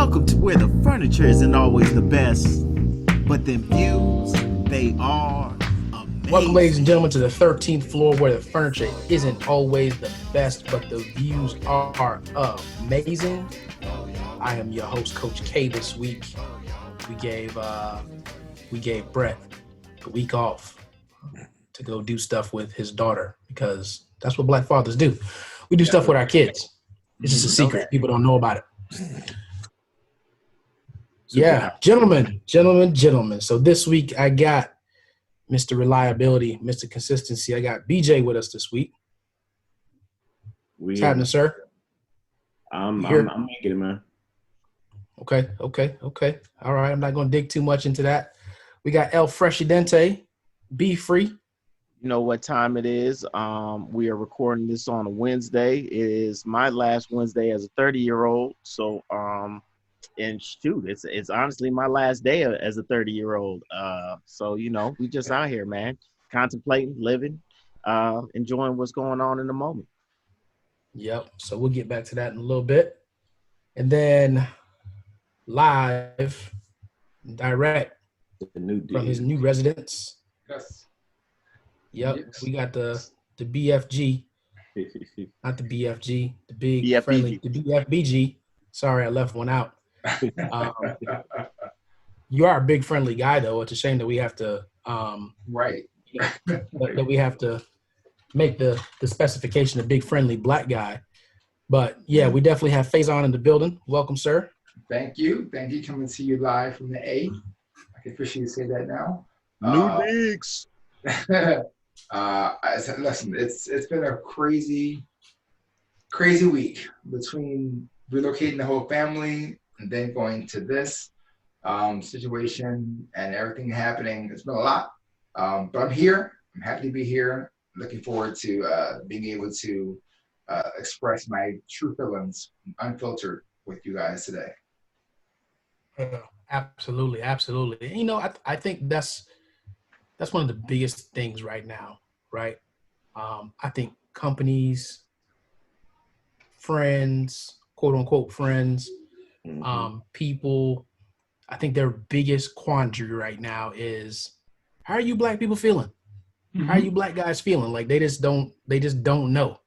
Welcome to where the furniture isn't always the best, but them views, they are amazing. Welcome, ladies and gentlemen, to the 13th floor where the furniture isn't always the best, but the views are amazing. I am your host, Coach K. This week, we gave Brett a week off to go do stuff with his daughter because that's what Black fathers do. We do stuff with our kids. It's just a secret. People don't know about it. Yeah, gentlemen. So this week I got Mr. Reliability, Mr. Consistency. I got BJ with us this week. What's happening, sir? I'm making it, man. Okay. All right, I'm not going to dig too much into that. We got El Fresidente, Be Free. You know what time it is. We are recording this on a Wednesday. It is my last Wednesday as a 30-year-old. So, and shoot, it's honestly my last day as a 30-year-old. So, you know, we just out here, man, contemplating, living, enjoying what's going on in the moment. Yep. So we'll get back to that in a little bit. And then live, direct from his new residence. Yes. Yep. Yes. We got the BFG, not the BFG, the big BFBG. Friendly, the BFBG. Sorry, I left one out. You are a big friendly guy, though. It's a shame that we have to, right? That we have to make the specification a big friendly black guy. But yeah, we definitely have Faison in the building. Welcome, sir. Thank you. Coming to see you live from the A. I can officially say that now. New leagues. Listen, it's been a crazy week between relocating the whole family and then going to this situation and everything happening. It's been a lot, but I'm here. I'm happy to be here. Looking forward to being able to express my true feelings unfiltered with you guys today. Absolutely. You know, I think that's one of the biggest things right now, right? I think companies, friends, quote unquote friends, people, I think their biggest quandary right now is, how are you black people feeling? How are you black guys feeling? Like they just don't know.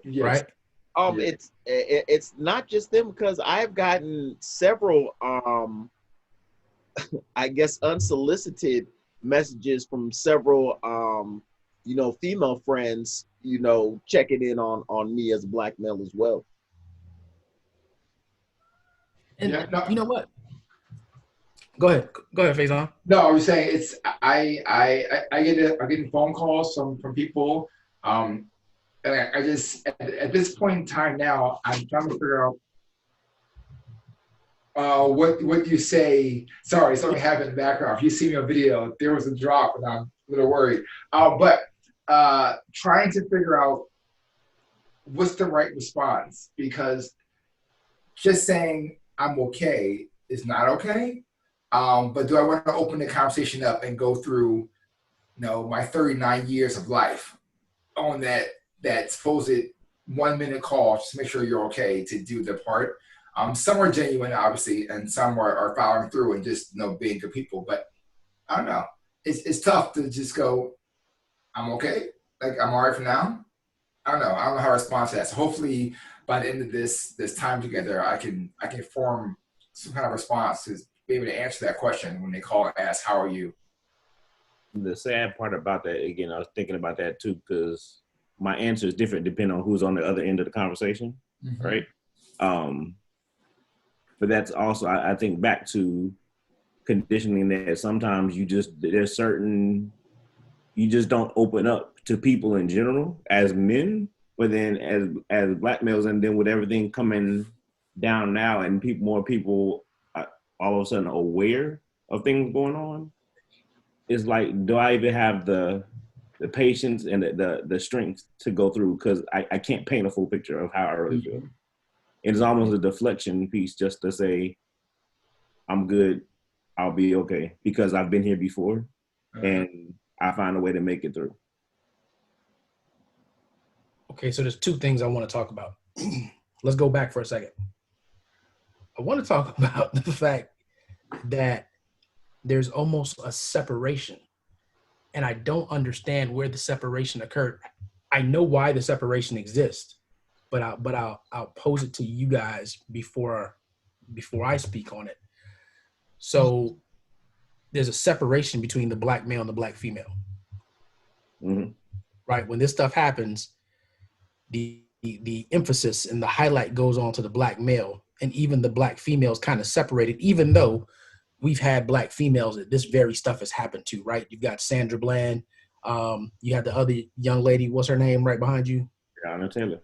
Yes. Right? It's not just them, because I've gotten several I guess unsolicited messages from several female friends, checking in on me as a black male as well. And you know what? Go ahead, Faison. No, I was saying it's I get phone calls from people, and I just at this point in time now I'm trying to figure out what you say. Sorry, something happened in the background. If you see me on video, there was a drop, and I'm a little worried. But trying to figure out what's the right response, because just saying I'm okay is not okay. But do I want to open the conversation up and go through, my 39 years of life on that supposed 1 minute call just to make sure you're okay to do the part? Some are genuine, obviously, and some are following through and just being good people. But I don't know. It's tough to just go, I'm okay. Like I'm all right for now. I don't know how to respond to that. So hopefully by the end of this time together, I can form some kind of response to be able to answer that question when they call and ask, how are you? The sad part about that, again, I was thinking about that too, because my answer is different depending on who's on the other end of the conversation, right? But that's also, I think, back to conditioning that sometimes you just don't open up to people in general as men, but then as black males, and then with everything coming down now and more people all of a sudden aware of things going on, it's like, do I even have the patience and the strength to go through? Because I can't paint a full picture of how I really feel. It's almost a deflection piece just to say, I'm good, I'll be okay, because I've been here before and I find a way to make it through. Okay, so there's two things I want to talk about. Let's go back for a second. I want to talk about the fact that there's almost a separation, and I don't understand where the separation occurred. I know why the separation exists, but I'll pose it to you guys before I speak on it. So there's a separation between the black male and the black female. Mhm. Right? When this stuff happens, the emphasis and the highlight goes on to the black male, and even the black females kind of separated, even though we've had black females that this very stuff has happened to, right? You've got Sandra Bland. You had the other young lady, what's her name right behind you? Breonna Taylor.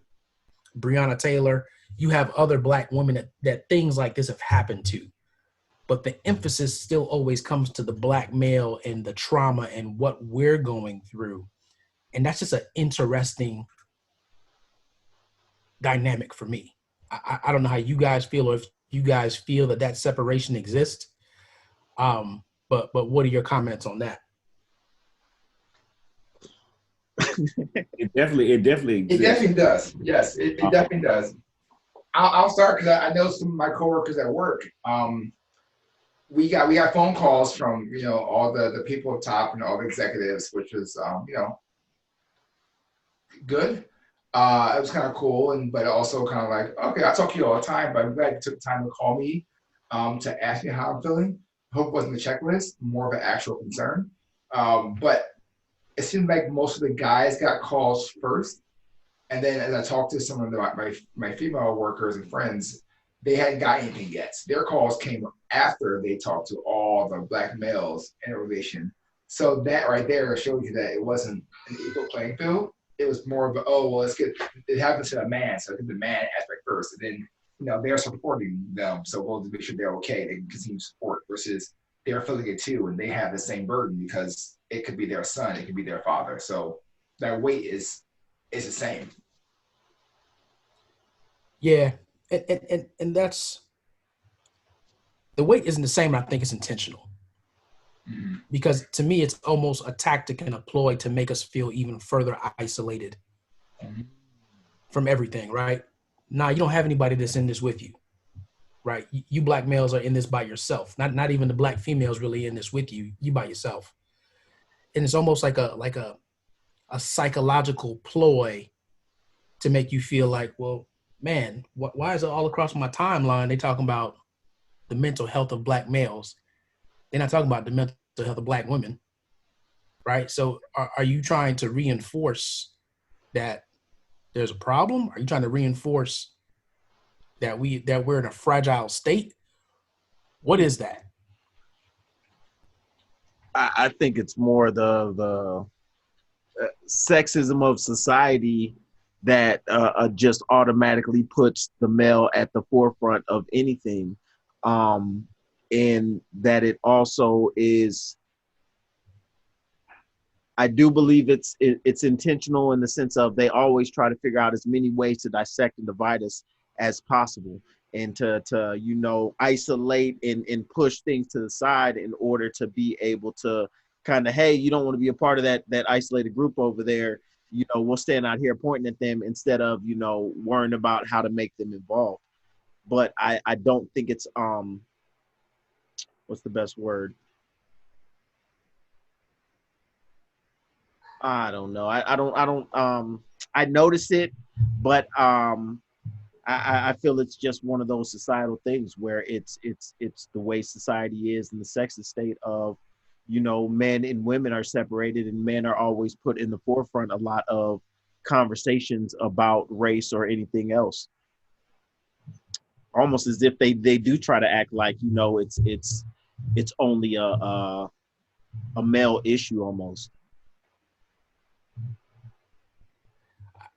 Breonna Taylor. You have other black women that things like this have happened to. But the emphasis still always comes to the black male and the trauma and what we're going through. And that's just an interesting dynamic for me. I don't know how you guys feel, or if you guys feel that separation exists. But what are your comments on that? It definitely exists. It definitely does. Yes, it definitely does. I'll start because I know some of my coworkers at work. We got phone calls from all the people up top and all the executives, which was good. It was kind of cool, but also kind of like, okay, I talk to you all the time, but I'm glad you took the time to call me to ask me how I'm feeling. Hope it wasn't a checklist, more of an actual concern. But it seemed like most of the guys got calls first, and then as I talked to some of my female workers and friends, they hadn't got anything yet. Their calls came after they talked to all the black males in a relation. So that right there shows you that it wasn't an equal playing field. It was more of it happens to a man, so get the man aspect first, and then they're supporting them, so we'll make sure they're okay. They can continue support versus they're feeling it too, and they have the same burden because it could be their son, it could be their father. So that weight is the same. Yeah, and that's the weight isn't the same. I think it's intentional. Mm-hmm. Because to me, it's almost a tactic and a ploy to make us feel even further isolated from everything, right? Nah, you don't have anybody that's in this with you, right? You black males are in this by yourself. Not even the black females really in this with you. You by yourself, and it's almost like a psychological ploy to make you feel like, well, man, why is it all across my timeline they talking about the mental health of black males? They're not talking about the mental health of black women, right? So are you trying to reinforce that there's a problem? Are you trying to reinforce that we're in a fragile state? What is that? I think it's more the sexism of society that just automatically puts the male at the forefront of anything. And that it also is, I do believe it's intentional in the sense of they always try to figure out as many ways to dissect and divide us as possible, and to isolate and push things to the side in order to be able to kind of, hey, you don't want to be a part of that isolated group over there. We'll stand out here pointing at them instead of worrying about how to make them involved. But I don't think it's what's the best word? I don't know. I notice it, but I feel it's just one of those societal things where it's the way society is, and the sexist state of, men and women are separated, and men are always put in the forefront a lot of conversations about race or anything else. Almost as if they do try to act like, it's only a male issue almost.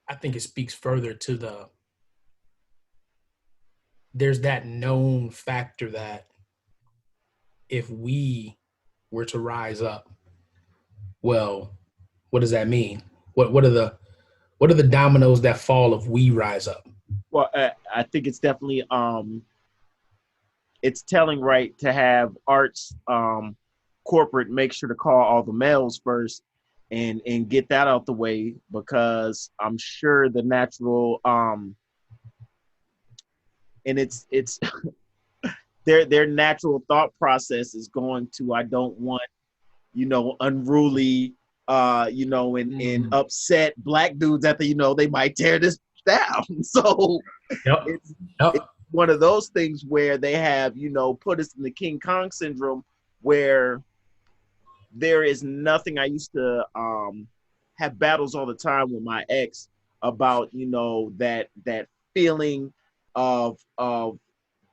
I think it speaks further to there's that known factor that if we were to rise up, well, what does that mean? What are the dominoes that fall if we rise up? Well, I think it's definitely it's telling, right, to have arts corporate make sure to call all the males first and get that out the way, because I'm sure the natural and it's their natural thought process is going to, I don't want, unruly, and upset black dudes at they might tear this down. So Yep. it's one of those things where they have, put us in the King Kong syndrome, where there is nothing. I used to have battles all the time with my ex about, that feeling of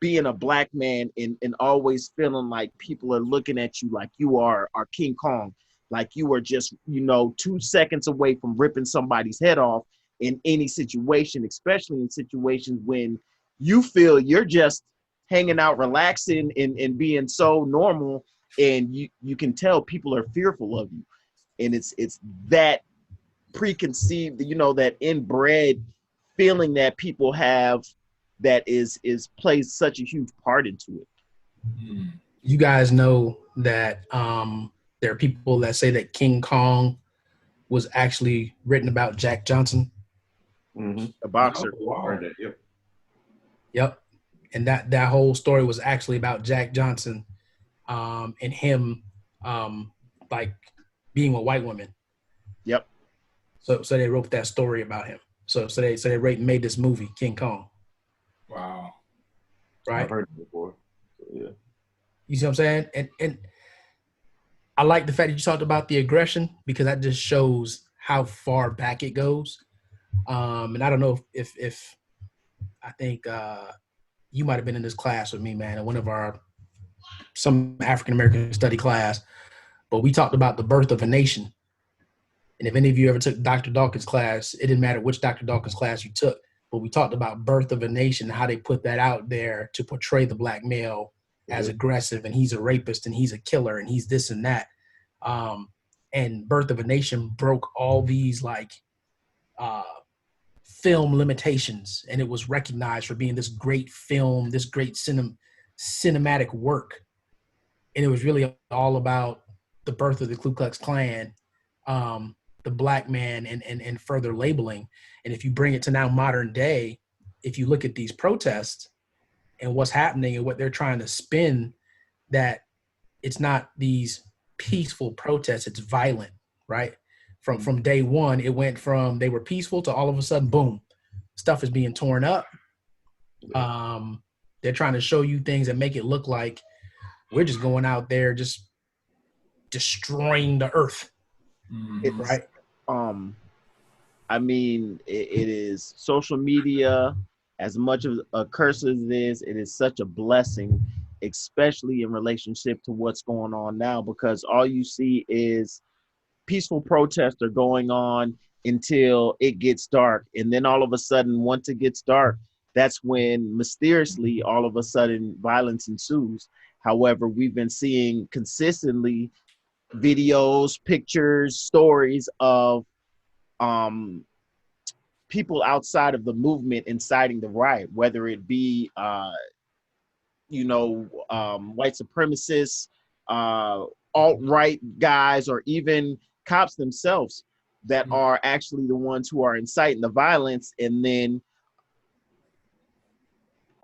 being a black man and always feeling like people are looking at you like you are King Kong, like you are just, 2 seconds away from ripping somebody's head off in any situation, especially in situations when you feel you're just hanging out, relaxing and being so normal, and you can tell people are fearful of you. And it's that preconceived, that inbred feeling that people have that is plays such a huge part into it. You guys know that there are people that say that King Kong was actually written about Jack Johnson. A boxer. Oh, wow. Yep. And that whole story was actually about Jack Johnson and him like being a white woman. Yep. So they wrote that story about him. So they made this movie, King Kong. Wow. Right? I've heard it before. So, yeah. You see what I'm saying? And I like the fact that you talked about the aggression, because that just shows how far back it goes. And I don't know if I think you might have been in this class with me, man, in one of some African-American study class, but we talked about the birth of a nation. And if any of you ever took Dr. Dawkins' class, it didn't matter which Dr. Dawkins class you took, but we talked about birth of a nation, how they put that out there to portray the black male as aggressive, and he's a rapist, and he's a killer, and he's this and that. And Birth of a Nation broke all these film limitations, and it was recognized for being this great film, this great cinematic work. And it was really all about the birth of the Ku Klux Klan, the black man, and further labeling. And if you bring it to now modern day, if you look at these protests and what's happening and what they're trying to spin, that it's not these peaceful protests, it's violent, right? From day one, it went from they were peaceful to all of a sudden, boom, stuff is being torn up. They're trying to show you things that make it look like we're just going out there just destroying the earth. Right? I mean, it is social media, as much of a curse as it is such a blessing, especially in relationship to what's going on now, because all you see is peaceful protests are going on until it gets dark. And then all of a sudden, once it gets dark, that's when mysteriously, all of a sudden, violence ensues. However, we've been seeing consistently videos, pictures, stories of people outside of the movement inciting the riot, whether it be, white supremacists, alt-right guys, or even cops themselves that are actually the ones who are inciting the violence. And then,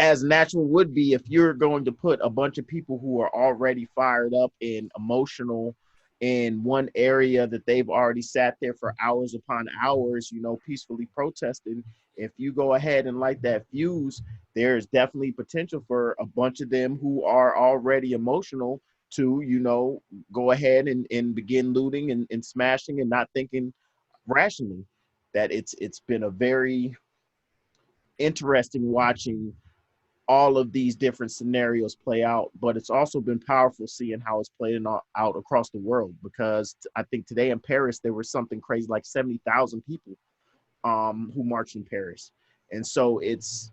as natural would be, if you're going to put a bunch of people who are already fired up and emotional in one area that they've already sat there for hours upon hours, peacefully protesting, if you go ahead and light that fuse, there's definitely potential for a bunch of them who are already emotional to, go ahead and begin looting and smashing and not thinking rationally. That it's been a very interesting watching all of these different scenarios play out, but it's also been powerful seeing how it's playing out across the world, because I think today in Paris, there was something crazy like 70,000 people who marched in Paris. And so it's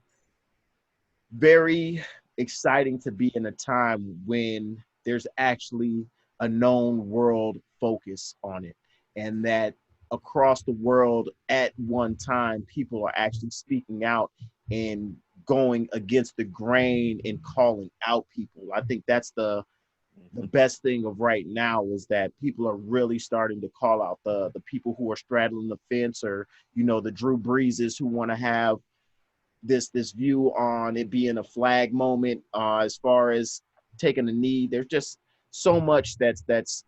very exciting to be in a time when there's actually a known world focus on it, and that across the world at one time, people are actually speaking out and going against the grain and calling out people. I think that's the best thing of right now, is that people are really starting to call out the people who are straddling the fence, or, the Drew Breeses who want to have, this view on it being a flag moment, as far as taking a knee. There's just so much that's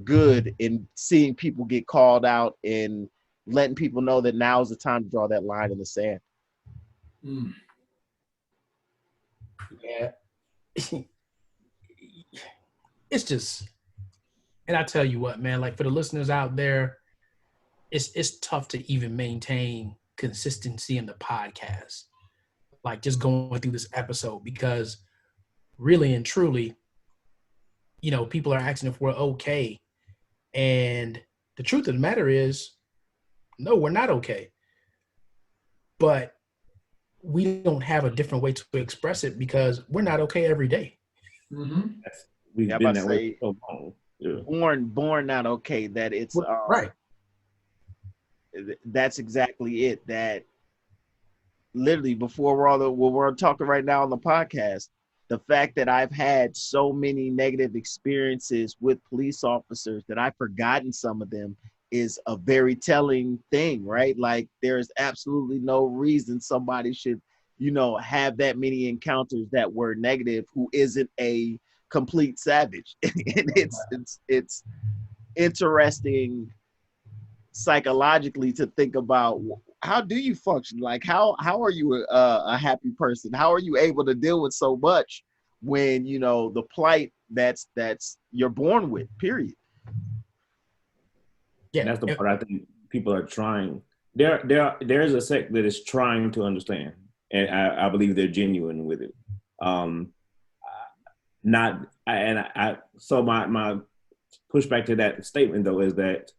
good in seeing people get called out and letting people know that now is the time to draw that line in the sand. Mm. Yeah. It's just, and I tell you what, man, like for the listeners out there, it's tough to even maintain consistency in the podcast. Like just going through this episode, because really and truly, you know, people are asking if we're okay. And the truth of the matter is, no, we're not okay. But we don't have a different way to express it because we're not okay every day. Mm-hmm. We've Yeah, I'm been about that to way say, for so long. Yeah. born not okay. That it's Right. That's exactly it. That literally before we're talking right now on the podcast, the fact that I've had so many negative experiences with police officers that I've forgotten some of them is a very telling thing, right? Like there's absolutely no reason somebody should, have that many encounters that were negative who isn't a complete savage. And it's interesting psychologically to think about, how do you function? Like how are you a happy person? How are you able to deal with so much when the plight that's you're born with, period? Yeah. And that's the part I think people are trying. There's a sect that is trying to understand, and I believe they're genuine with it. So my pushback to that statement though is that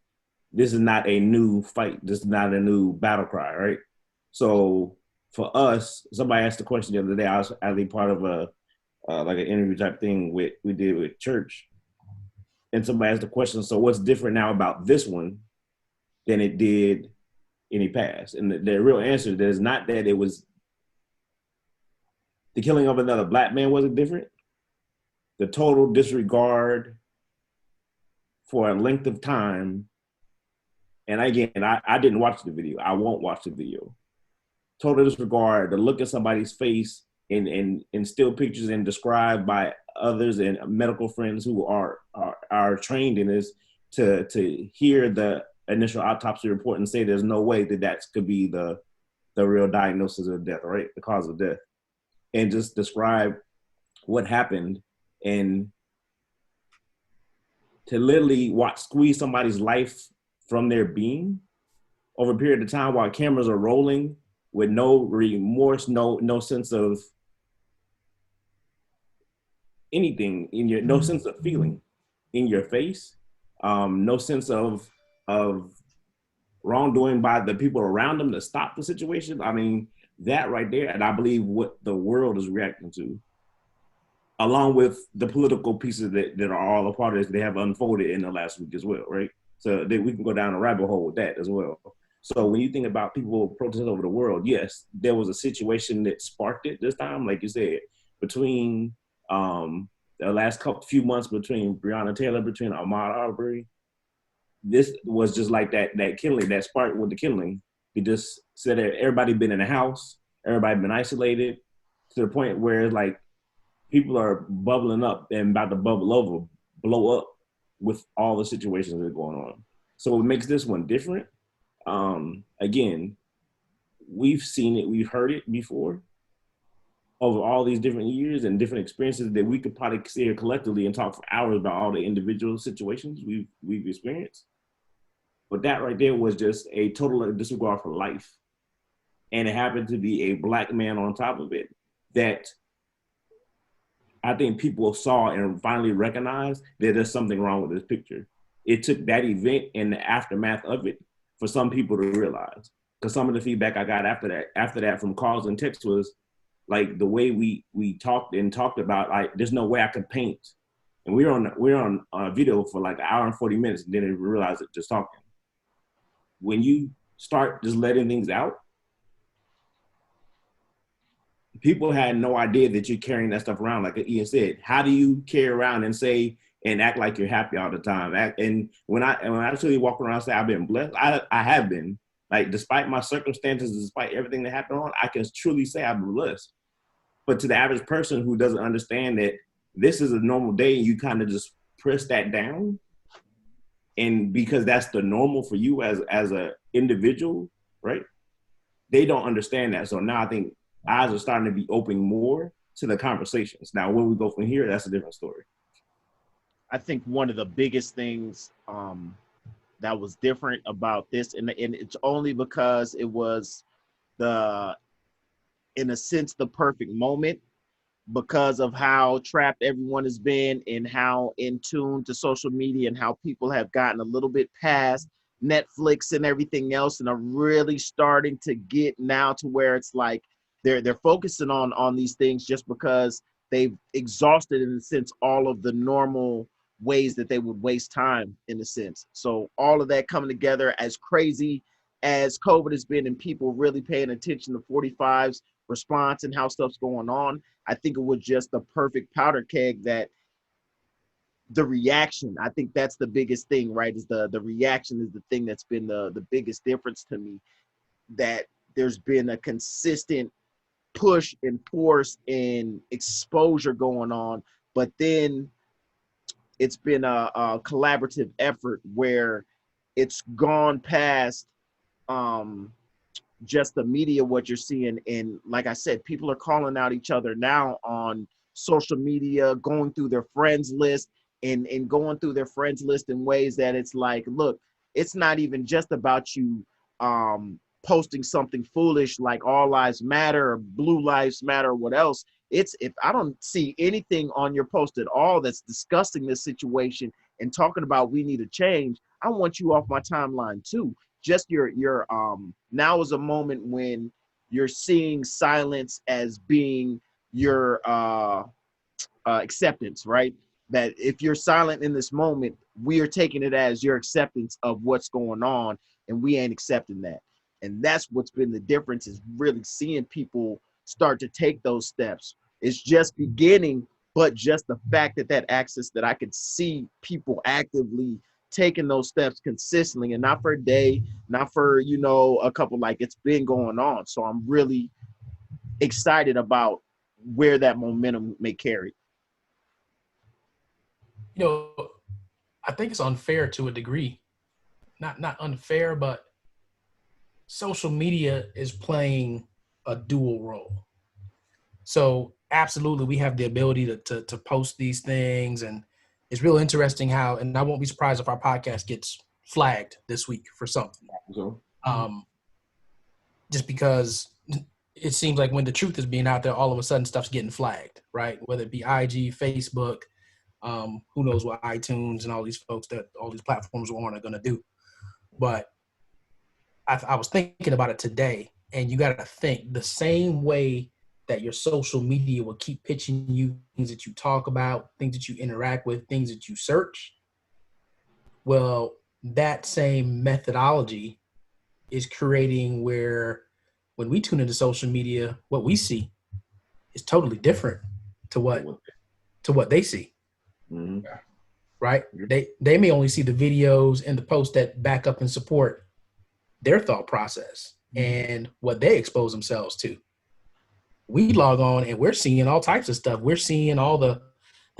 this is not a new fight. This is not a new battle cry, right? So for us, somebody asked the question the other day. I was actually part of a like an interview type thing we did with church, and somebody asked the question. So what's different now about this one than it did any past? And the real answer is not that it was the killing of another black man wasn't different. The total disregard for a length of time. And again, I didn't watch the video. I won't watch the video. Total disregard, to look at somebody's face and still pictures and described by others and medical friends who are trained in this, to hear the initial autopsy report and say there's no way that could be the real diagnosis of death, right? The cause of death. And just describe what happened, and to literally squeeze somebody's life from their being over a period of time while cameras are rolling with no remorse, no sense of anything no sense of feeling in your face, no sense of wrongdoing by the people around them to stop the situation. I mean, that right there, and I believe what the world is reacting to, along with the political pieces that are all a part of this, they have unfolded in the last week as well, right? So that we can go down a rabbit hole with that as well. So when you think about people protesting over the world, yes, there was a situation that sparked it this time, like you said, between the last few months, between Breonna Taylor, between Ahmaud Arbery. This was just like that killing, that spark with the killing. He just said that everybody been in the house, everybody been isolated, to the point where it's like people are bubbling up and about to blow up with all the situations that are going on. So what makes this one different? Again, we've seen it, we've heard it before over all these different years and different experiences that we could probably sit here collectively and talk for hours about all the individual situations we've experienced. But that right there was just a total disregard for life. And it happened to be a black man on top of it that I think people saw and finally recognized that there's something wrong with this picture. It took that event and the aftermath of it for some people to realize. Because some of the feedback I got after that from calls and texts was like the way we talked about, like, there's no way I could paint. And we're on a video for like an hour and 40 minutes and didn't realize it just talking. When you start just letting things out, people had no idea that you're carrying that stuff around. Like Ian said, how do you carry around and say and act like you're happy all the time? And when I truly walk around and say I've been blessed, I have been. Like, despite my circumstances, despite everything that happened on, I can truly say I'm blessed. But to the average person who doesn't understand that this is a normal day, you kind of just press that down. And because that's the normal for you as a individual, right? They don't understand that. So now I think eyes are starting to be open more to the conversations. Now, where we go from here, that's a different story. I think one of the biggest things that was different about this, and it's only because it was in a sense, the perfect moment, because of how trapped everyone has been and how in tune to social media and how people have gotten a little bit past Netflix and everything else and are really starting to get now to where it's like they're focusing on these things just because they've exhausted, in a sense, all of the normal ways that they would waste time, in a sense. So all of that coming together, as crazy as COVID has been and people really paying attention to 45's response and how stuff's going on, I think it was just the perfect powder keg that the reaction, I think that's the biggest thing, right? Is the reaction is the thing that's been the biggest difference to me, that there's been a consistent push and force and exposure going on, but then it's been a collaborative effort where it's gone past just the media, what you're seeing. And like I said, people are calling out each other now on social media, going through their friends list and going through their friends list in ways that it's like, look, it's not even just about you posting something foolish like all lives matter or blue lives matter or what else. It's, if I don't see anything on your post at all that's discussing this situation and talking about we need a change, I want you off my timeline too. Just your now is a moment when you're seeing silence as being your acceptance, right? That if you're silent in this moment, we are taking it as your acceptance of what's going on, and we ain't accepting that. And that's what's been the difference, is really seeing people start to take those steps. It's just beginning, but just the fact that access, that I could see people actively taking those steps consistently, and not for a day, not for, a couple, like it's been going on. So I'm really excited about where that momentum may carry. I think it's unfair to a degree. Not unfair, but social media is playing a dual role. So absolutely, we have the ability to post these things, and it's real interesting how, and I won't be surprised if our podcast gets flagged this week for something. So, Just because it seems like when the truth is being out there, all of a sudden stuff's getting flagged, right? Whether it be IG, Facebook, who knows what iTunes and all these folks, that all these platforms are going to do. But I was thinking about it today, and you got to think the same way that your social media will keep pitching you things that you talk about, things that you interact with, things that you search. Well, that same methodology is creating where when we tune into social media, what we see is totally different to what they see. mm-hmm. Right? They may only see the videos and the posts that back up and support their thought process and what they expose themselves to. We log on and we're seeing all types of stuff. We're seeing all the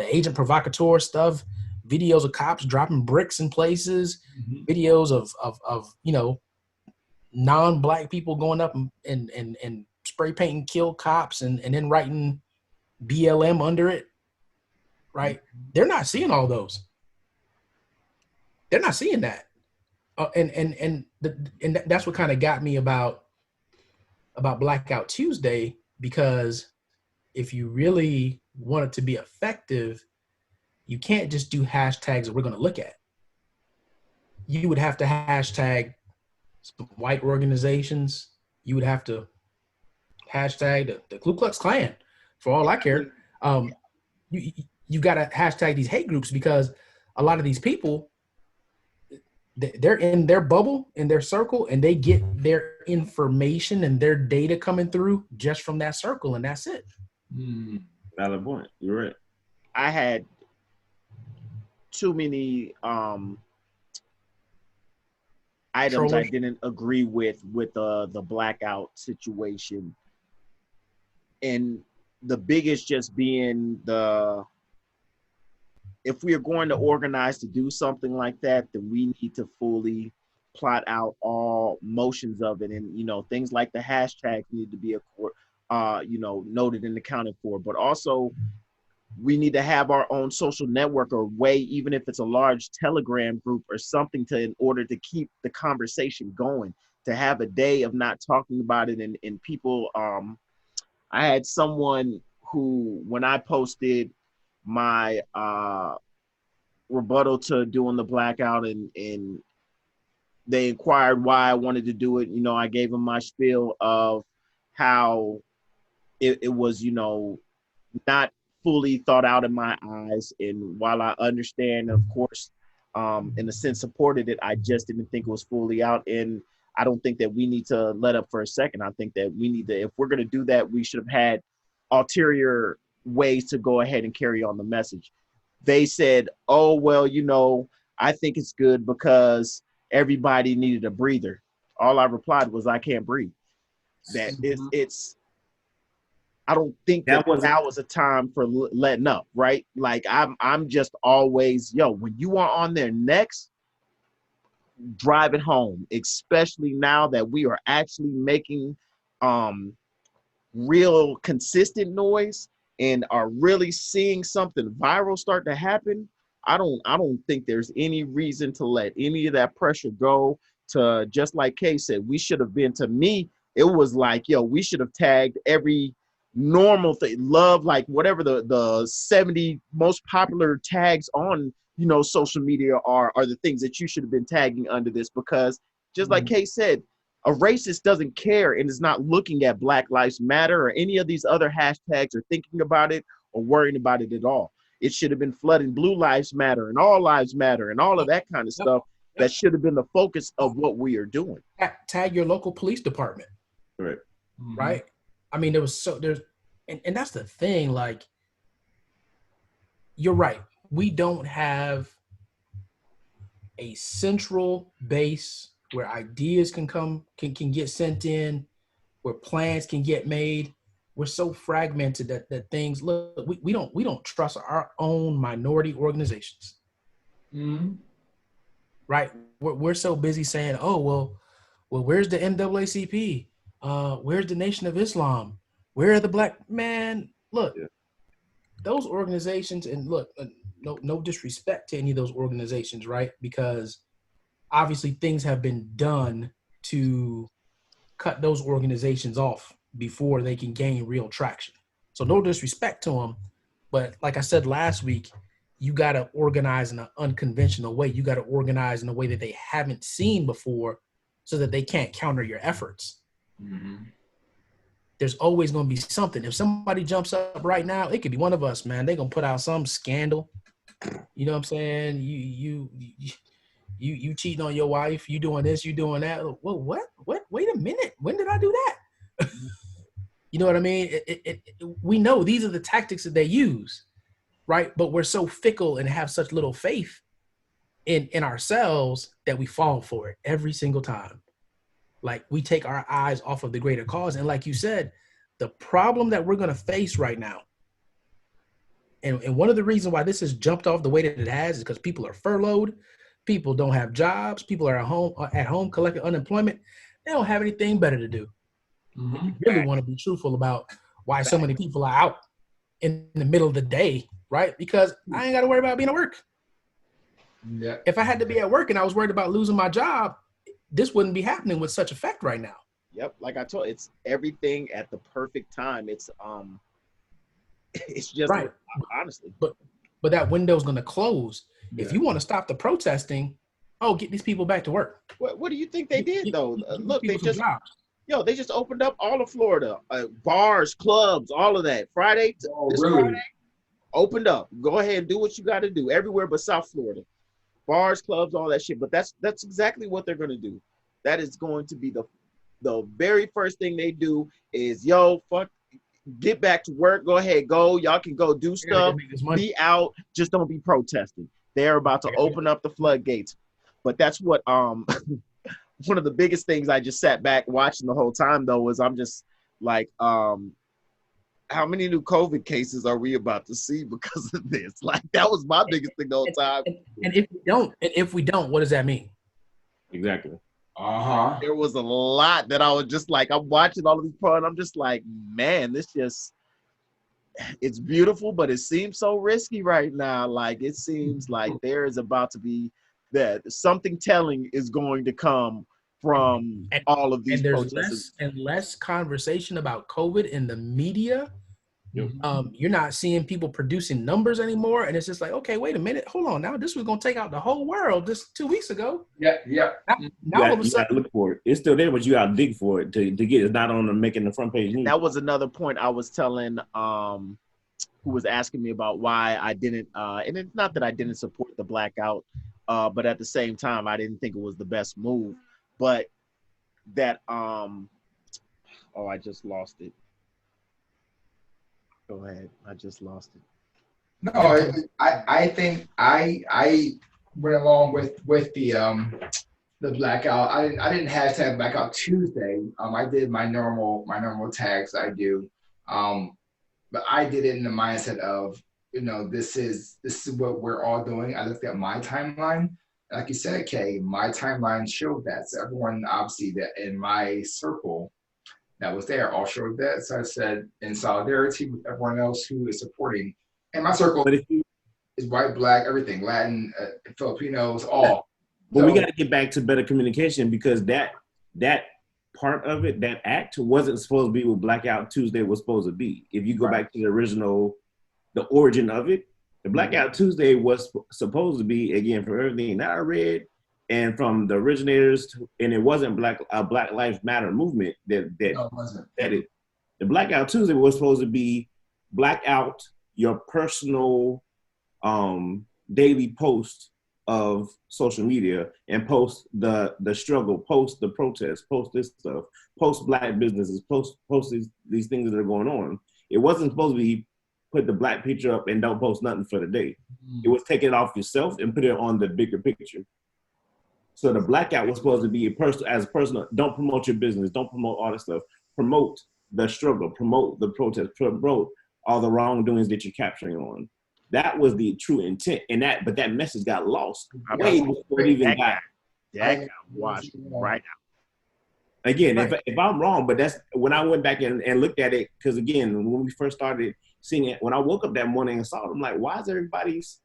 agent provocateur stuff, videos of cops dropping bricks in places, videos of non-black people going up and spray painting kill cops and then writing BLM under it. Right? They're not seeing all those. They're not seeing that. And that's what kind of got me about Blackout Tuesday, because if you really want it to be effective, you can't just do hashtags that we're going to look at. You would have to hashtag some white organizations. You would have to hashtag the Ku Klux Klan, for all I care. You got to hashtag these hate groups, because a lot of these people, they're in their bubble, in their circle, and they get their information and their data coming through just from that circle, and that's it. Valid point. You're right. I had too many items I Trollers. didn't agree with the blackout situation, and the biggest just being if we are going to organize to do something like that, then we need to fully plot out all motions of it, and things like the hashtags need to be noted and accounted for, but also we need to have our own social network or way, even if it's a large Telegram group or something, in order to keep the conversation going, to have a day of not talking about it. And people, I had someone who, when I posted my rebuttal to doing the blackout, and they inquired why I wanted to do it, I gave them my spiel of how it was, not fully thought out in my eyes. And while I understand, of course, in a sense supported it, I just didn't think it was fully out. And I don't think that we need to let up for a second. I think that we need to, if we're going to do that, we should have had ulterior ways to go ahead and carry on the message. They said, oh, well, I think it's good because everybody needed a breather. All I replied was, I can't breathe. That it's I don't think that was a time for letting up, right? Like I'm just always, when you are on there next, drive it home, especially now that we are actually making real consistent noise and are really seeing something viral start to happen. I don't think there's any reason to let any of that pressure go. To, just like Kay said, we should have been, to me, it was like, we should have tagged every normal thing, love, like whatever the 70 most popular tags on social media are the things that you should have been tagging under this, because just like Kay said, a racist doesn't care and is not looking at Black Lives Matter or any of these other hashtags or thinking about it or worrying about it at all. It should have been flooding Blue Lives Matter and All Lives Matter and all of that kind of stuff. That should have been the focus of what we are doing. Tag your local police department. Right. Right. I mean, and that's the thing. Like, you're right. We don't have a central base where ideas can get sent in, where plans can get made. We're so fragmented that things look. We don't trust our own minority organizations. Right. We're so busy saying, oh, well, where's the NAACP? Where's the Nation of Islam? Where are the Black man? Look, those organizations, and look, no disrespect to any of those organizations, right? Because obviously things have been done to cut those organizations off before they can gain real traction. So no disrespect to them, but like I said last week, you got to organize in an unconventional way. You got to organize in a way that they haven't seen before, so that they can't counter your efforts. There's always going to be something. If somebody jumps up right now, it could be one of us, man. They're going to put out some scandal. You know what I'm saying? You cheating on your wife. You doing this, you doing that. Well, what? Wait a minute. When did I do that? You know what I mean? We know these are the tactics that they use, right? But we're so fickle and have such little faith in ourselves that we fall for it every single time. Like, we take our eyes off of the greater cause. And like you said, the problem that we're going to face right now, and one of the reasons why this has jumped off the way that it has, is because people are furloughed, people don't have jobs, people are at home collecting unemployment. They don't have anything better to do. If you really want to be truthful about why so many people are out in the middle of the day, right? Because I ain't got to worry about being at work. Yeah. If I had to be at work and I was worried about losing my job, this wouldn't be happening with such effect right now. Yep, like I told, it's everything at the perfect time. It's just right. Honestly. But that window's going to close. Yeah. If you want to stop the protesting, get these people back to work. What do you think they did though? Look, they just opened up all of Florida, bars, clubs, all of that. Friday, opened up. Go ahead and do what you got to do everywhere but South Florida. Bars, clubs, all that shit. But that's exactly what they're going to do. That is going to be the very first thing they do is, fuck, get back to work. Go ahead, go. Y'all can go do stuff. Be out. Just don't be protesting. They're about to open up the floodgates. But that's what one of the biggest things I just sat back watching the whole time though was I'm just like, how many new COVID cases are we about to see because of this? Like that was my biggest thing the whole time. And if we don't, what does that mean? Exactly. Uh-huh. There was a lot that I was just like, I'm watching all of these pro and I'm just like, man, it's beautiful, but it seems so risky right now. Like it seems like there is about to be that something telling is going to come from all of these and there's protests. less conversation about COVID in the media. Yep. You're not seeing people producing numbers anymore, and it's just like, okay, wait a minute, hold on, now this was gonna take out the whole world just 2 weeks ago. Yeah. Now all of a You sudden, gotta look for it. It's still there, but you gotta dig for it to get it. It's not on the making the front page news. That was another point I was telling who was asking me about why I didn't and it's not that I didn't support the blackout, but at the same time I didn't think it was the best move. But that I just lost it. Go ahead. I just lost it. No, I think I went along with the blackout. I didn't hashtag Blackout Tuesday. I did my normal tags I do. But I did it in the mindset of, this is what we're all doing. I looked at my timeline. Like you said, Kay, my timeline showed that. So everyone obviously that in my circle that was there all showed that. So I said, in solidarity with everyone else who is supporting. And my circle is white, black, everything, Latin, Filipinos, all. But So, we got to get back to better communication because that part of it, that act wasn't supposed to be what Blackout Tuesday was supposed to be. If you go back to the origin of it, the Blackout Tuesday was supposed to be, again, for everything that I read and from the originators, and it wasn't Black Lives Matter movement no, it wasn't. the Blackout Tuesday was supposed to be black out your personal daily post of social media and post the struggle, post the protest, post this stuff, post black businesses, post these things that are going on. It wasn't supposed to be put the black picture up and don't post nothing for the day. It was take it off yourself and put it on the bigger picture. So the blackout was supposed to be as a personal, don't promote your business, don't promote all this stuff, promote the struggle, promote the protest, promote all the wrongdoings that you're capturing on. That was the true intent, but that message got lost way before it even got. That got washed right out. Again, if I'm wrong, but that's when I went back and looked at it, because again, when we first started seeing it, when I woke up that morning and saw it, I'm like, why is everybody's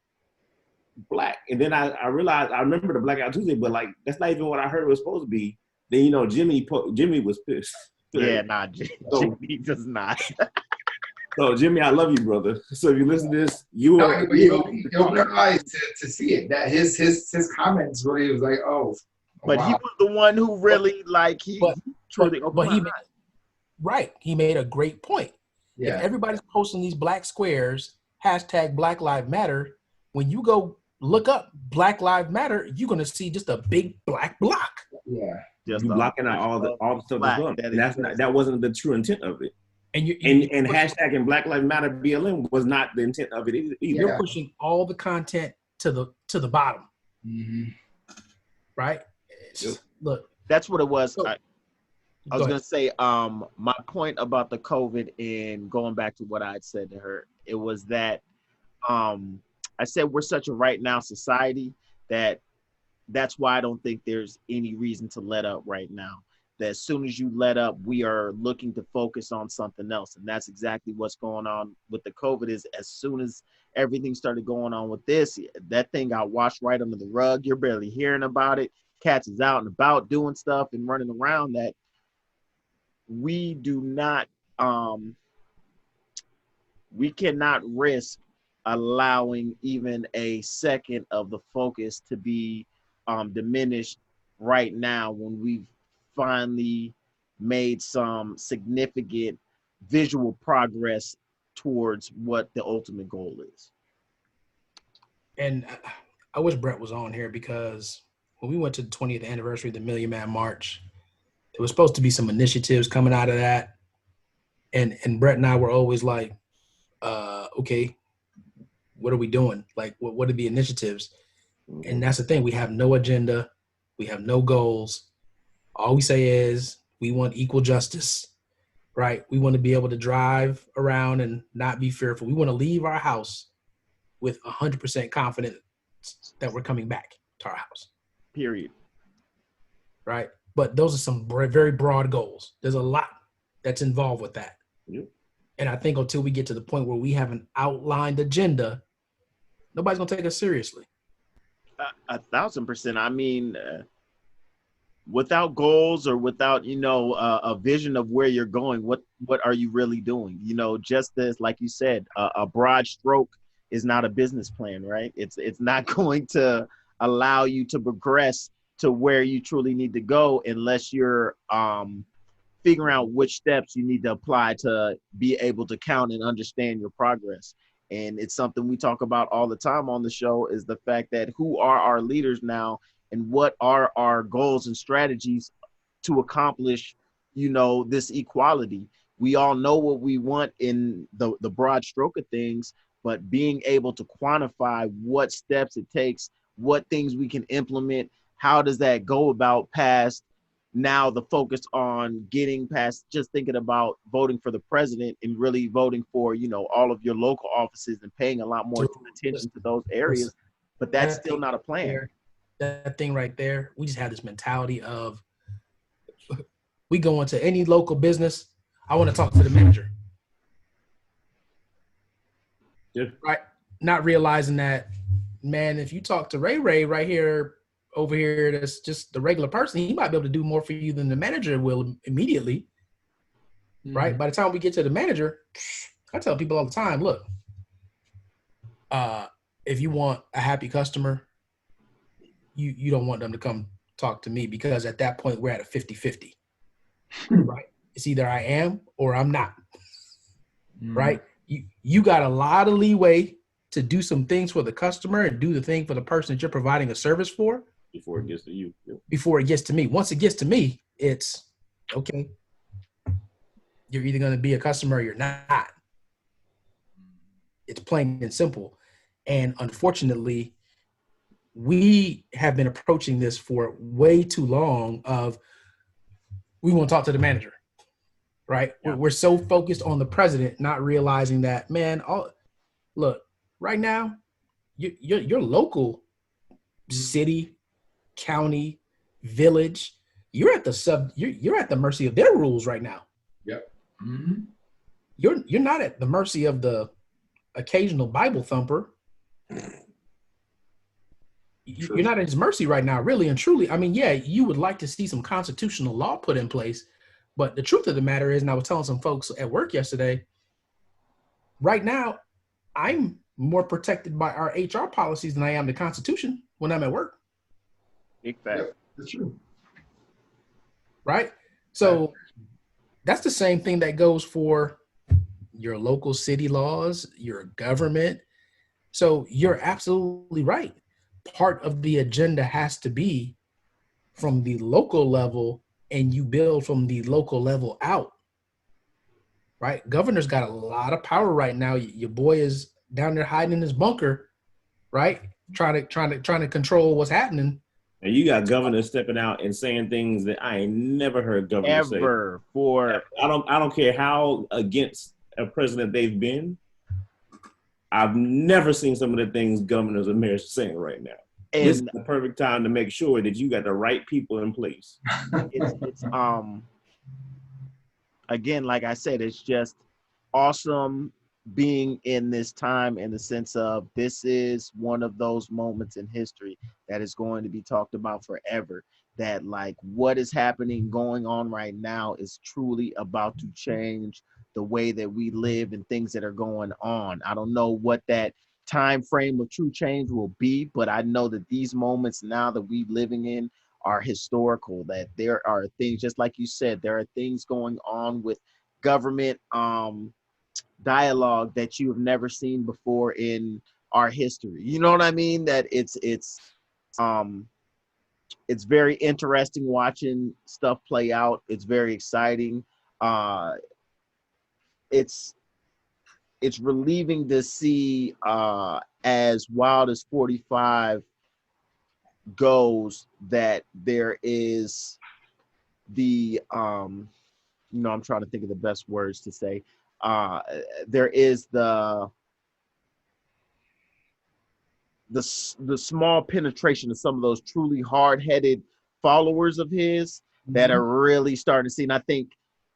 black? And then I realized, I remember the Blackout Tuesday, but like, that's not even what I heard it was supposed to be. Then, Jimmy was pissed. Yeah, Jimmy does not. So Jimmy, I love you, brother. So if you listen to this, you open your eyes to see it. That his comments really was like, oh. But wow. He was the one who really he made a great point. Yeah. If everybody's posting these black squares, hashtag Black Lives Matter, when you go look up Black Lives Matter, you're gonna see just a big black block. Yeah. Just blocking out all the stuff that's going on. That wasn't the true intent of it. And hashtagging Black Lives Matter BLM was not the intent of it either. You're pushing all the content to the bottom. Mm-hmm. Right? Look. That's what it was. So, I was going to say, my point about the COVID and going back to what I had said to her, it was that I said we're such a right now society that's why I don't think there's any reason to let up right now. That as soon as you let up, we are looking to focus on something else. And that's exactly what's going on with the COVID is as soon as everything started going on with this, that thing got washed right under the rug. You're barely hearing about it. Cats is out and about doing stuff and running around that we do not, we cannot risk allowing even a second of the focus to be diminished right now when we've finally made some significant visual progress towards what the ultimate goal is. And I wish Brett was on here because when we went to the 20th anniversary of the Million Man March, there was supposed to be some initiatives coming out of that. And Brett and I were always like, okay, what are we doing? Like, what are the initiatives? And that's the thing. We have no agenda. We have no goals. All we say is we want equal justice, right? We want to be able to drive around and not be fearful. We want to leave our house with 100% confidence that we're coming back to our house. Period. Right? But those are some very broad goals. There's a lot that's involved with that. Yep. And I think until we get to the point where we have an outlined agenda, nobody's going to take us seriously. 1,000%. I mean, without goals or without, a vision of where you're going, what are you really doing? Just as, like you said, a broad stroke is not a business plan, right? It's not going to allow you to progress to where you truly need to go unless you're figuring out which steps you need to apply to be able to count and understand your progress. And it's something we talk about all the time on the show, is the fact that who are our leaders now and what are our goals and strategies to accomplish, this equality. We all know what we want in the broad stroke of things, but being able to quantify what steps it takes, what things we can implement, how does that go about past now the focus on getting past just thinking about voting for the president and really voting for, all of your local offices and paying a lot more attention to those areas. But that's still not a plan. That thing right there, we just have this mentality of we go into any local business, I want to talk to the manager. Yeah. Right? Not realizing that, man, if you talk to Ray right here, over here, that's just the regular person, he might be able to do more for you than the manager will immediately. Right? By the time we get to the manager, I tell people all the time, look, if you want a happy customer, you don't want them to come talk to me, because at that point we're at a 50-50. Right? It's either I am or I'm not. Right? You got a lot of leeway to do some things for the customer and do the thing for the person that you're providing a service for before it gets to you. Yep. Before it gets to me. Once it gets to me, it's okay. You're either going to be a customer or you're not. It's plain and simple. And unfortunately, we have been approaching this for way too long of we want to talk to the manager, right? Yeah. We're so focused on the president, not realizing that, man, look, right now, your local city, county, village, you're at the mercy of their rules right now. Yep. Mm-hmm. You're not at the mercy of the occasional Bible thumper. You're not at his mercy right now, really and truly. I mean, yeah, you would like to see some constitutional law put in place, but the truth of the matter is, and I was telling some folks at work yesterday, right now, I'm more protected by our HR policies than I am the Constitution when I'm at work. Big fact. Yep, that's true. Right? So that's the same thing that goes for your local city laws, your government. So you're absolutely right. Part of the agenda has to be from the local level, and you build from the local level out. Right? Governor's got a lot of power right now. Your boy is down there hiding in his bunker, right? Trying to control what's happening. And you got governors stepping out and saying things that I ain't never heard governors say. I don't care how against a president they've been. I've never seen some of the things governors and mayors are saying right now. And this is the perfect time to make sure that you got the right people in place. It's again, like I said, it's just awesome being in this time in the sense of this is one of those moments in history that is going to be talked about forever. That like what is happening going on right now is truly about to change the way that we live and things that are going on. I don't know what that time frame of true change will be, but I know that these moments now that we're living in are historical, that there are things, just like you said, there are things going on with government dialogue that you have never seen before in our history. You know what I mean? That it's very interesting watching stuff play out. It's very exciting. It's relieving to see as wild as 45 goes that there is I'm trying to think of the best words to say. There is the small penetration of some of those truly hard-headed followers of his that are really starting to see. And I think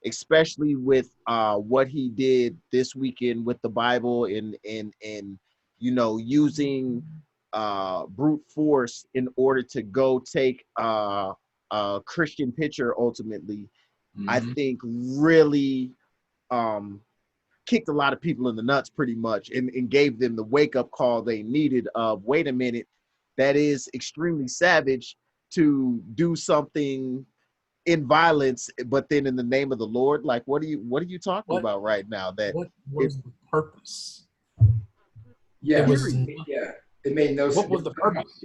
especially with what he did this weekend with the Bible and using brute force in order to go take a Christian picture ultimately, I think really kicked a lot of people in the nuts pretty much and gave them the wake-up call they needed of, wait a minute, that is extremely savage to do something in violence, but then in the name of the Lord. Like, what are you talking about right now? That what was the purpose? Yeah, It made no sense. What was the purpose?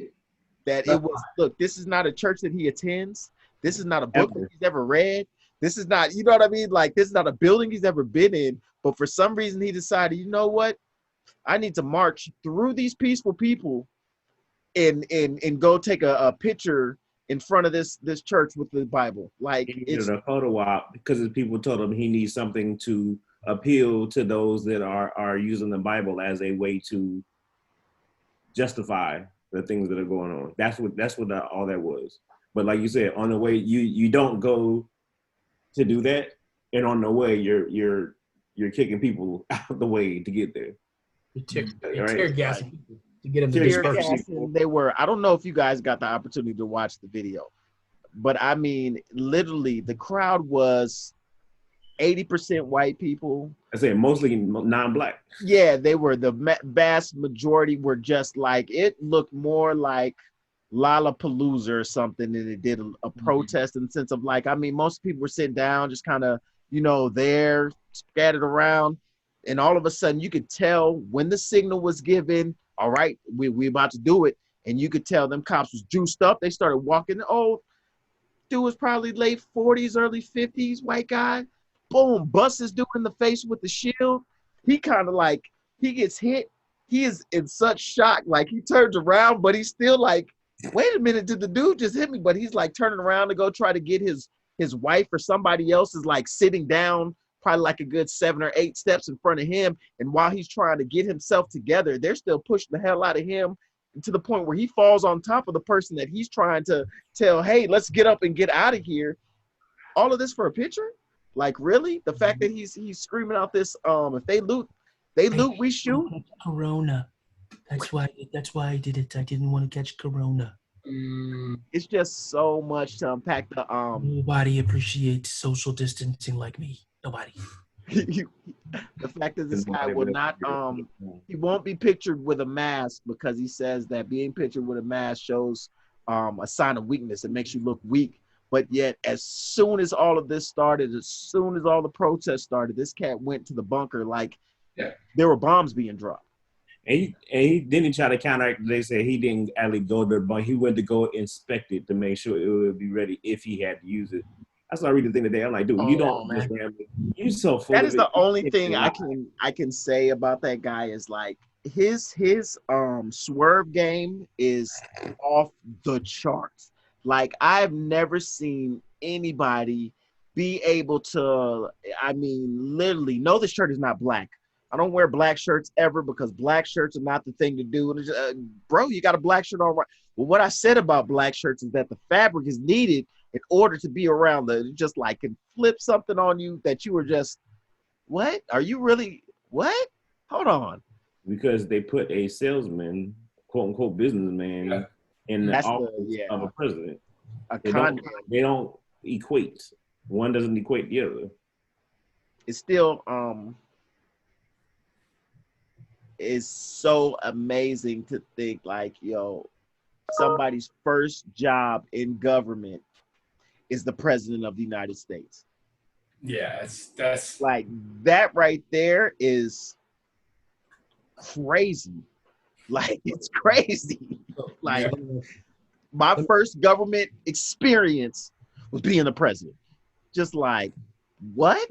That it was, look, this is not a church that he attends. This is not a book that he's ever read. This is not, you know what I mean? Like, this is not a building he's ever been in. But for some reason, he decided, you know what? I need to march through these peaceful people and go take a picture in front of this church with the Bible. Like, it's a photo op because people told him he needs something to appeal to those that are using the Bible as a way to justify the things that are going on. That's what all that was. But like you said, on the way, you don't go to do that, and on the way you're kicking people out the way to get there. You're tear gassing people to get them to tear disperse. gassing. They were. I don't know if you guys got the opportunity to watch the video, but I mean, literally, the crowd was 80% white people. I say mostly non-black. Yeah, they were. The vast majority were just like, it looked more like Lollapalooza or something than it did a protest in the sense of, like, I mean, most people were sitting down, just kind of, there, scattered around. And all of a sudden you could tell when the signal was given, all right, we about to do it. And you could tell them cops was juiced up. They started walking. Oh, dude was probably late 40s, early 50s, white guy. Boom, busts this dude in the face with the shield. He kind of like, he gets hit. He is in such shock. Like, he turns around, but he's still like, wait a minute, did the dude just hit me? But he's like turning around to go try to get his wife or somebody else is like sitting down, probably like a good 7 or 8 steps in front of him. And while he's trying to get himself together, they're still pushing the hell out of him to the point where he falls on top of the person that he's trying to tell, hey, let's get up and get out of here. All of this for a picture? Like, really? The fact that he's screaming out this, if they loot, we shoot. Corona. That's why I did it. I didn't want to catch Corona. It's just so much to unpack. Nobody appreciates social distancing like me. Nobody. The fact that this guy will not, he won't be pictured with a mask because he says that being pictured with a mask shows a sign of weakness. It makes you look weak. But yet, as soon as all of this started, as soon as all the protests started, this cat went to the bunker like there were bombs being dropped. And he didn't try to counteract. They said he didn't actually go to the bunker. He went to go inspect it to make sure it would be ready if he had to use it. That's why I read the thing today. I'm like, dude, you don't just randomly. You're so full. That is the only thing I can say about that guy is like his swerve game is off the charts. Like, I've never seen anybody be able to, I mean, literally, no, this shirt is not black. I don't wear black shirts ever because black shirts are not the thing to do. And bro, you got a black shirt on, right? Well, what I said about black shirts is that the fabric is needed in order to be around just like can flip something on you that you were just, what? Are you really, what? Hold on. Because they put a salesman, quote unquote businessman, in the office of a president. They don't equate. One doesn't equate the other. It's still it's so amazing to think like, yo, somebody's first job in government is the president of the United States. Yeah, that's like, that right there is crazy. Like, it's crazy. Like, my first government experience was being the president. Just like, what?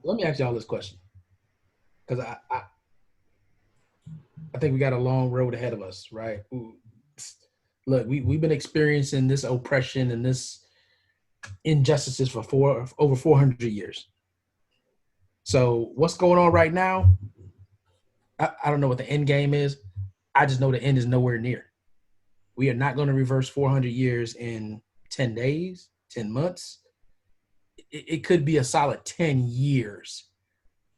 Let me ask y'all this question. Because I think we got a long road ahead of us, right? Look, we've been experiencing this oppression and this injustices for over 400 years. So what's going on right now? I don't know what the end game is. I just know the end is nowhere near. We are not going to reverse 400 years in 10 days, 10 months. It could be a solid 10 years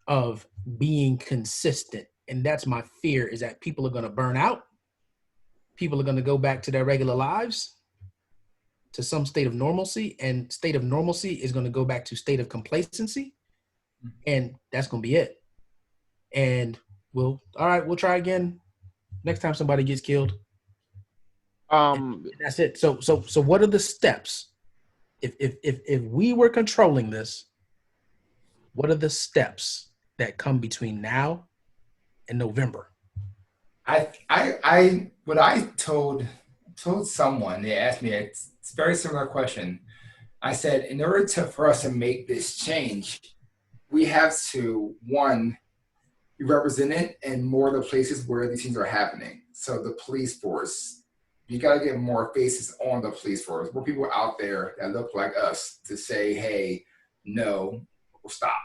of being consistent. And that's my fear, is that people are going to burn out. People are going to go back to their regular lives, to some state of normalcy, and state of normalcy is going to go back to state of complacency. And that's going to be it. And we'll try again next time somebody gets killed. And that's it. So what are the steps? If we were controlling this, what are the steps that come between now and November? What I told someone, they asked me a very similar question. I said, in order for us to make this change, we have to, one, be represented in more of the places where these things are happening. So the police force, you got to get more faces on the police force, more people out there that look like us to say, hey, no, or stop.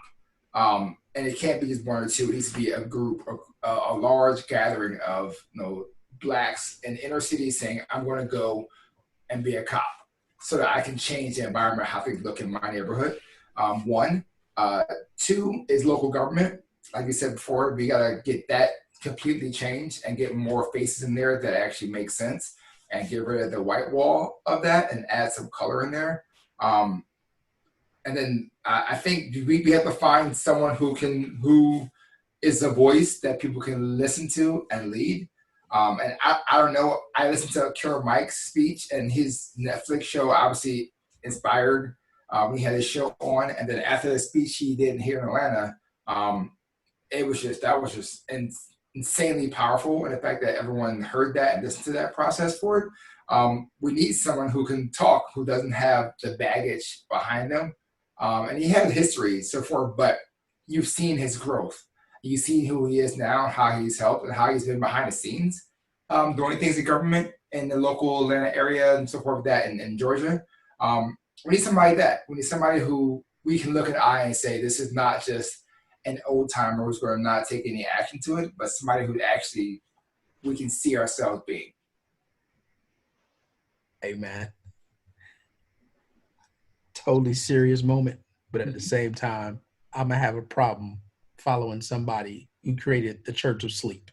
And it can't be just one or two. It needs to be a group, a large gathering of blacks in inner cities saying, I'm going to go and be a cop so that I can change the environment, how things look in my neighborhood. One. Two is local government. Like we said before, we got to get that completely changed and get more faces in there that actually make sense, and get rid of the white wall of that and add some color in there. And then I think we have to find someone who is a voice that people can listen to and lead. And I don't know, I listened to Killer Mike's speech, and his Netflix show obviously inspired. We had his show on, and then after the speech he did here in Atlanta, that was just insanely powerful. And the fact that everyone heard that and listened to that process for it, we need someone who can talk, who doesn't have the baggage behind them. And he has history so far, but you've seen his growth. You've seen who he is now, how he's helped, and how he's been behind the scenes, doing things in government in the local Atlanta area and so forth with that in Georgia. We need somebody like that. We need somebody who we can look in the eye and say, this is not just an old timer who's going to not take any action to it, but somebody who actually we can see ourselves being. Hey, man. Totally serious moment. But at the same time, I'm going to have a problem following somebody who created the Church of Sleep.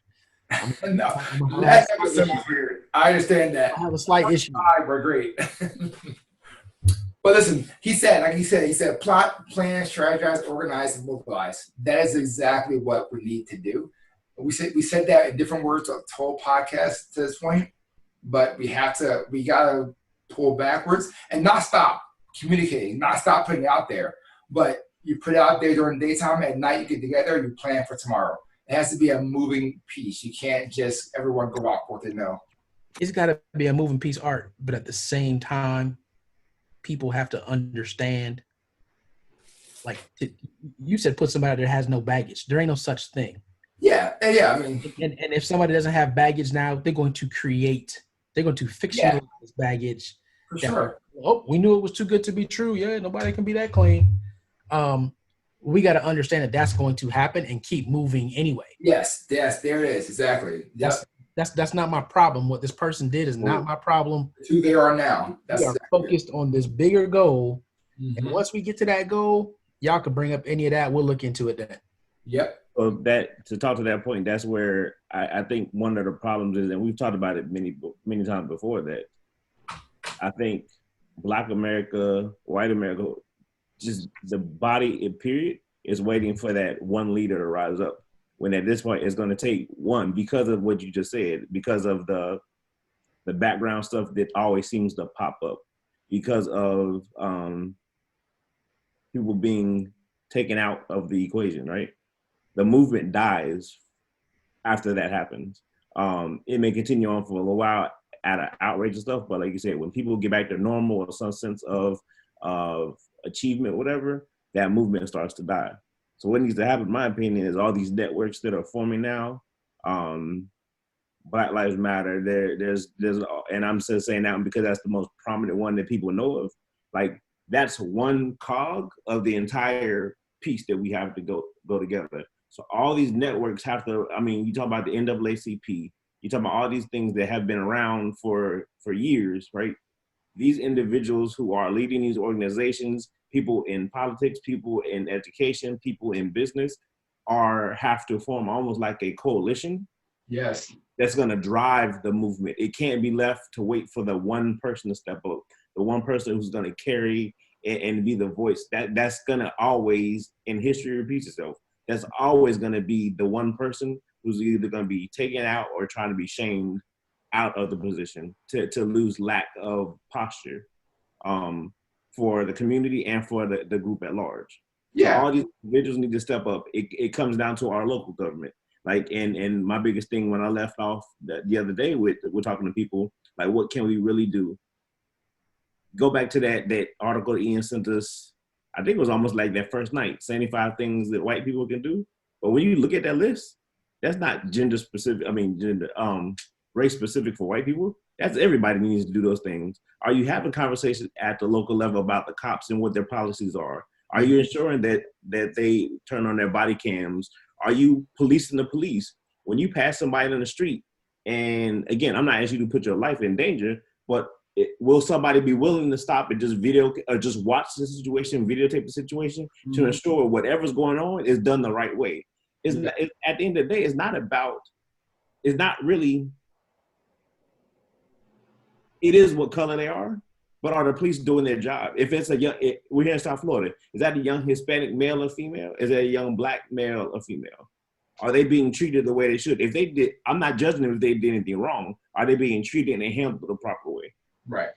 No, that episode was weird. I understand that. I have a slight issue. We're great. But listen, he said, plot, plan, strategize, organize, and mobilize. That is exactly what we need to do. We said that in different words of the whole podcast to this point, but we gotta pull backwards and not stop communicating, not stop putting it out there. But you put it out there during the daytime, at night you get together, you plan for tomorrow. It has to be a moving piece. You can't just everyone go out for it. No. It's got to be a moving piece art, but at the same time, people have to understand, like you said, put somebody that has no baggage. There ain't no such thing. Yeah. I mean, and if somebody doesn't have baggage now, they're going to fictionalize this baggage. For sure. Oh, we knew it was too good to be true. Yeah, nobody can be that clean. We got to understand that that's going to happen and keep moving anyway. Yes, there it is. Exactly. That's not my problem. What this person did is not my problem. Who they are now. We are focused on this bigger goal. Mm-hmm. And once we get to that goal, y'all can bring up any of that. We'll look into it then. Yep. So to talk to that point, that's where I think one of the problems is, and we've talked about it many times before, that I think Black America, white America, just the body period is waiting for that one leader to rise up. When at this point it's going to take one, because of what you just said, because of the background stuff that always seems to pop up, because of people being taken out of the equation, right? The movement dies after that happens. It may continue on for a little while out of outrageous stuff, but like you said, when people get back to normal or some sense of achievement, whatever, that movement starts to die. So what needs to happen, in my opinion, is all these networks that are forming now. Black Lives Matter. There's, and I'm just saying that because that's the most prominent one that people know of. Like that's one cog of the entire piece that we have to go together. So all these networks have to, I mean, you talk about the NAACP, you talk about all these things that have been around for years, right? These individuals who are leading these organizations, people in politics, people in education, people in business, have to form almost like a coalition. Yes. That's going to drive the movement. It can't be left to wait for the one person to step up, the one person who's going to carry and be the voice. That's going to always, in history, repeats itself. That's always going to be the one person who's either going to be taken out or trying to be shamed out of the position to lose lack of posture for the community and for the group at large. Yeah. So all these individuals need to step up. It comes down to our local government. Like, and my biggest thing when I left off the other day we're talking to people, like, what can we really do? Go back to that article that Ian sent us. I think it was almost like that first night, 75 things that white people can do. But when you look at that list, that's not gender specific. I mean, race specific for white people. That's everybody needs to do those things. Are you having conversations at the local level about the cops and what their policies are? Are you ensuring that they turn on their body cams? Are you policing the police? When you pass somebody in the street, and again, I'm not asking you to put your life in danger, but will somebody be willing to stop and just video or just watch the situation, videotape the situation to ensure whatever's going on is done the right way? At the end of the day, it's not really, it is what color they are, but are the police doing their job? If it's we're here in South Florida, is that a young Hispanic male or female? Is that a young Black male or female? Are they being treated the way they should? If they did, I'm not judging them if they did anything wrong. Are they being treated and handled the proper way? Right.